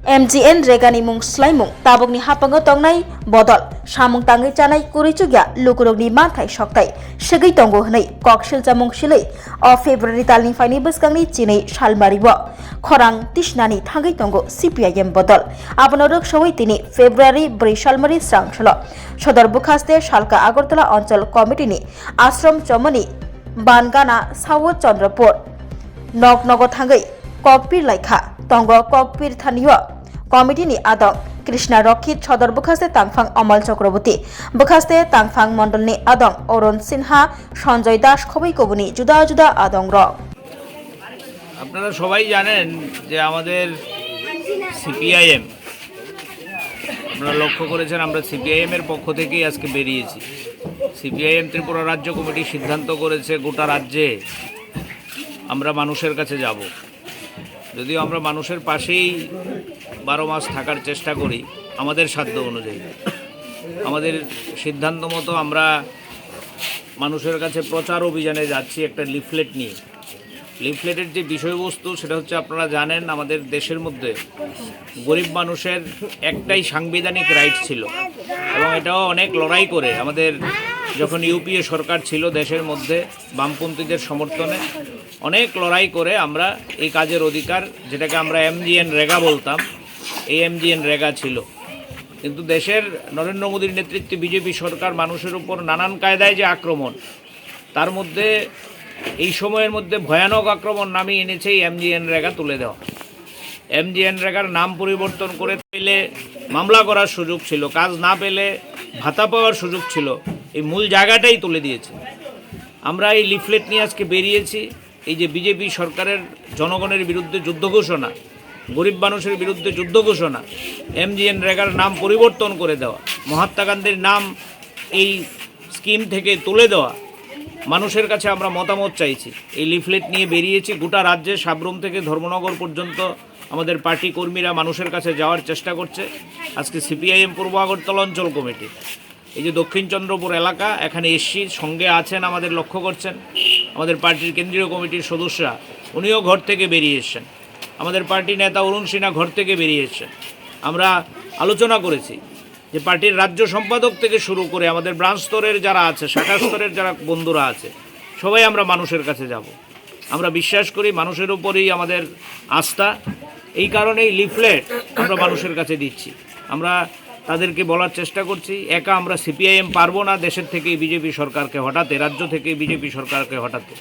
MGN regani mung slaimung tabokni hapango tongnai bodol samung tangai chanai kurichugya lukurogni manthai soktai segai tongo hnai koksil jamung silai o February talni faini bwskangni chinai salmaribo khorang tisnani thangai tongo CPIM bodol abonorok sawai tini February 4 salmari sangshalo sodor bukhaste salka agartala অঞ্চল কমিটিনি আশ্রম চমনি বানগানা সাwo Chandrapur নগনগ থাঙ্গै ককপির লাইখা তঙ্গ ককপির Thani কমিটিনি আদং Krishna রক্ষিত সদর বুখাস্তে তাংফাং অমল চক্রবর্তী বুখাস্তে তাংফাং মন্ডলনি আদং অরুণ সিনহা সঞ্জয় দাস খবই কবুনি জুদা জুদা আদং র। আপনারা সবাই জানেন যে আমাদের CPIM আপনারা লক্ষ্য করেছেন আমরা সিপিআইএম এর পক্ষ থেকেই আজকে বেরিয়েছি। সিপিআইএম ত্রিপুরা রাজ্য কমিটি সিদ্ধান্ত করেছে গোটা রাজ্যে আমরা মানুষের কাছে যাব। যদিও আমরা মানুষের পাশেই 12 মাস থাকার চেষ্টা করি আমাদের সাধ্য অনুযায়ী, আমাদের সিদ্ধান্ত মতো আমরা মানুষের কাছে প্রচার অভিযানে যাচ্ছি একটা লিফলেট নিয়ে। লিফলেটের যে বিষয়বস্তু সেটা হচ্ছে আপনারা জানেন আমাদের দেশের মধ্যে গরিব মানুষের একটাই সাংবিধানিক রাইট ছিল এবং এটাও অনেক লড়াই করে আমাদের যখন ইউপিএ সরকার ছিল দেশের মধ্যে বামপন্থীদের সমর্থনে অনেক লড়াই করে আমরা এই কাজের অধিকার, যেটাকে আমরা MGN রেগা বলতাম, এই MGN রেগা ছিল। কিন্তু দেশের নরেন্দ্র মোদীর নেতৃত্বে বিজেপি সরকার মানুষের উপর নানান কায়দায় যে আক্রমণ, তার মধ্যে এই সময়ের মধ্যে ভয়ানক আক্রমণ নামিয়ে এনেছে এই MGN রেগা তুলে দেওয়া। MGN রেগার নাম পরিবর্তন করে পেলে মামলা করার সুযোগ ছিল, কাজ না পেলে ভাতা পাওয়ার সুযোগ ছিল, এই মূল জায়গাটাই তুলে দিয়েছে। আমরা এই লিফলেট নিয়ে আজকে বেরিয়েছি। এই যে বিজেপি সরকারের জনগণের বিরুদ্ধে যুদ্ধ ঘোষণা, গরিব মানুষের বিরুদ্ধে যুদ্ধ ঘোষণা, MGN রেগার নাম পরিবর্তন করে দেওয়া, মহাত্মা গান্ধীর নাম এই স্কিম থেকে তুলে দেওয়া, মানুষের কাছে আমরা মতামত চাইছি। এই লিফলেট নিয়ে বেরিয়েছি। গোটা রাজ্যে সাবরুম থেকে ধর্মনগর পর্যন্ত আমাদের পার্টি কর্মীরা মানুষের কাছে যাওয়ার চেষ্টা করছে। আজকে সিপিআইএম পূর্ব আগরতলা অঞ্চল কমিটি এই যে দক্ষিণ চন্দ্রপুর এলাকা, এখানে এসছি, সঙ্গে আছেন আমাদের, লক্ষ্য করছেন আমাদের পার্টির কেন্দ্রীয় কমিটির সদস্যরা, উনিও ঘর থেকে বেরিয়ে এসছেন। আমাদের পার্টির নেতা অরুণ সিনহা ঘর থেকে বেরিয়ে এসছেন। আমরা আলোচনা করেছি যে পার্টির রাজ্য সম্পাদক থেকে শুরু করে আমাদের ব্রাঞ্চ স্তরের যারা আছে, শাখা স্তরের যারা বন্ধুরা আছে, সবাই আমরা মানুষের কাছে যাব। আমরা বিশ্বাস করি মানুষের উপরেই আমাদের আস্থা। এই কারণেই লিফলেট আমরা মানুষের কাছে দিচ্ছি। আমরা তাদেরকে বলার চেষ্টা করছি, একা আমরা সিপিআইএম পারবো না দেশের থেকেই বিজেপি সরকারকে হটাতে, রাজ্য থেকে বিজেপি সরকারকে হটাতে।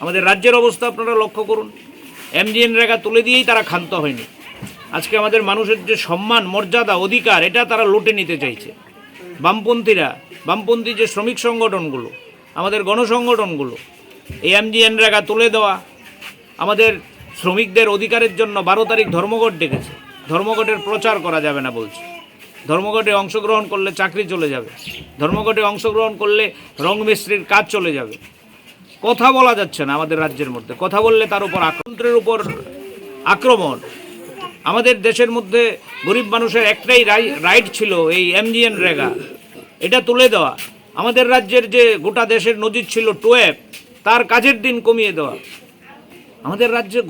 আমাদের রাজ্যের অবস্থা আপনারা লক্ষ্য করুন, MGN রেগা তুলে দিয়েই তারা ক্ষান্ত হয়নি। আজকে আমাদের মানুষের যে সম্মান, মর্যাদা, অধিকার, এটা তারা লুটে নিতে চাইছে। বামপন্থী যে শ্রমিক সংগঠনগুলো, আমাদের গণসংগঠনগুলো, এই MGN রেগা তুলে দেওয়া, আমাদের শ্রমিকদের অধিকারের জন্য 12 তারিখ ধর্মঘট ডেকেছে। ধর্মঘটের প্রচার করা যাবে না বলছে। ধর্মঘটে অংশগ্রহণ করলে চাকরি চলে যাবে, ধর্মঘটে অংশগ্রহণ করলে রং মিস্ত্রির কাজ চলে যাবে। কথা বলা যাচ্ছে না আমাদের রাজ্যের মধ্যে, কথা বললে তার উপর আক্রান্তের উপর আক্রমণ। আমাদের দেশের মধ্যে গরিব মানুষের একটাই রাইট ছিল এই MGN রেগা, এটা তুলে দেওয়া। আমাদের রাজ্যের যে গোটা দেশের নজির ছিল 12, তার কাজের দিন কমিয়ে দেওয়া। আমাদের রাজ্যে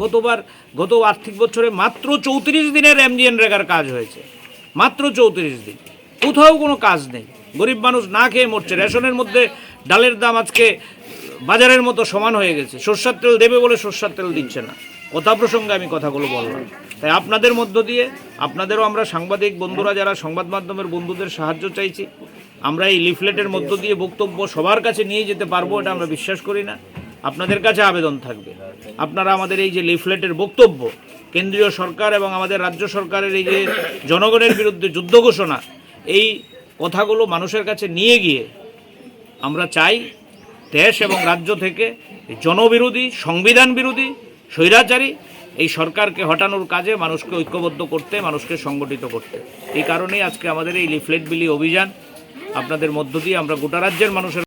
গত আর্থিক বছরে মাত্র 34 দিনের MGN রেগার কাজ হয়েছে, মাত্র 34 দিন। কোথাও কোনো কাজ নেই, গরিব মানুষ না খেয়ে মরছে। রেশনের মধ্যে ডালের দাম আজকে বাজারের মতো সমান হয়ে গেছে। সরষের তেল দেবে বলে সরষের তেল দিচ্ছে না। কথা প্রসঙ্গে আমি কথাগুলো বললাম। তাই আপনাদের মধ্য দিয়ে, আপনাদেরও আমরা সাংবাদিক বন্ধুরা যারা সংবাদ মাধ্যমের বন্ধুদের সাহায্য চাইছি। আমরা এই লিফলেটের মধ্য দিয়ে বক্তব্য সবার কাছে নিয়ে যেতে পারবো এটা আমরা বিশ্বাস করি না। আপনাদের কাছে আবেদন থাকবে, আপনারা আমাদের এই যে লিফলেটের বক্তব্য, কেন্দ্রীয় সরকার এবং আমাদের রাজ্য সরকারের এই যে জনগণের বিরুদ্ধে যুদ্ধ ঘোষণা, এই কথাগুলো মানুষের কাছে নিয়ে গিয়ে আমরা চাই দেশ এবং রাজ্য থেকে জনবিরোধী, সংবিধান বিরোধী, স্বৈরাচারী এই সরকারকে হটানোর কাজে মানুষকে ঐক্যবদ্ধ করতে, মানুষকে সংগঠিত করতে। এই কারণেই আজকে আমাদের এই লিফলেট বিলি অভিযান। আপনাদের মধ্য দিয়ে আমরা গোটা রাজ্যের মানুষের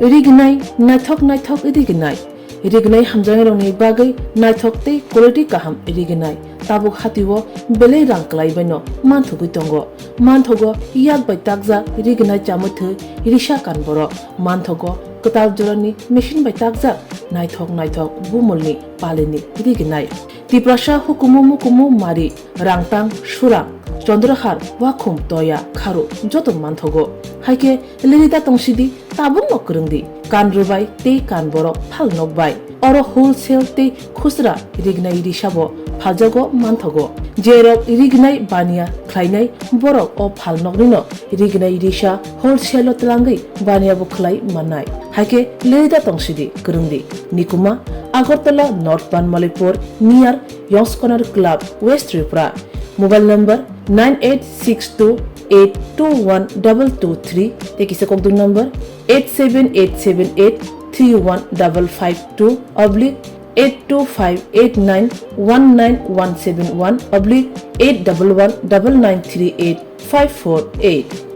रिगनाय नायथक इदिगनाय रिगनाय हामजांरंनि बागै नायथकते क्वालिटी काहाम रिगनाय ताबुक हातिओ बेले रांक्लायबायनो मानथुगै दंगो मानथगो याक बाय ताकजा रिगनाय चामुथो रिशा कानबरो मानथगो कताब जरनि मेशिन बाय ताकजा नायथक बुमलनि पालिनि रिगनाय तिप्रासा हुकुमु मारि रांतां सुरां चंद्रहार वाखुम तोया खारु जतो मानथगो हाइके लिरिदा तंसिदि ताबुक नकरंदि कानरुबाय ते कानबरो फाल नकबाय अरो होलसेल ते खुसरा रिगनाय रिशाबो फालजागो मानथगो जेरब रिगनाय बानिया ख्लायनाय बरक ओ फाल नकनिनो रिगनाय रिशा होलसेल तलांगै बानियाबो ख्लाय माननाय हाइके लिरिदा तंसिदि करंदि निकुमा Agartala North Banmalipur near Yongs Corner Club, West Tripura. Mobile number 9862821223. Take is a contact number 87878315552 oblique 82589191171 oblique 8119938 548.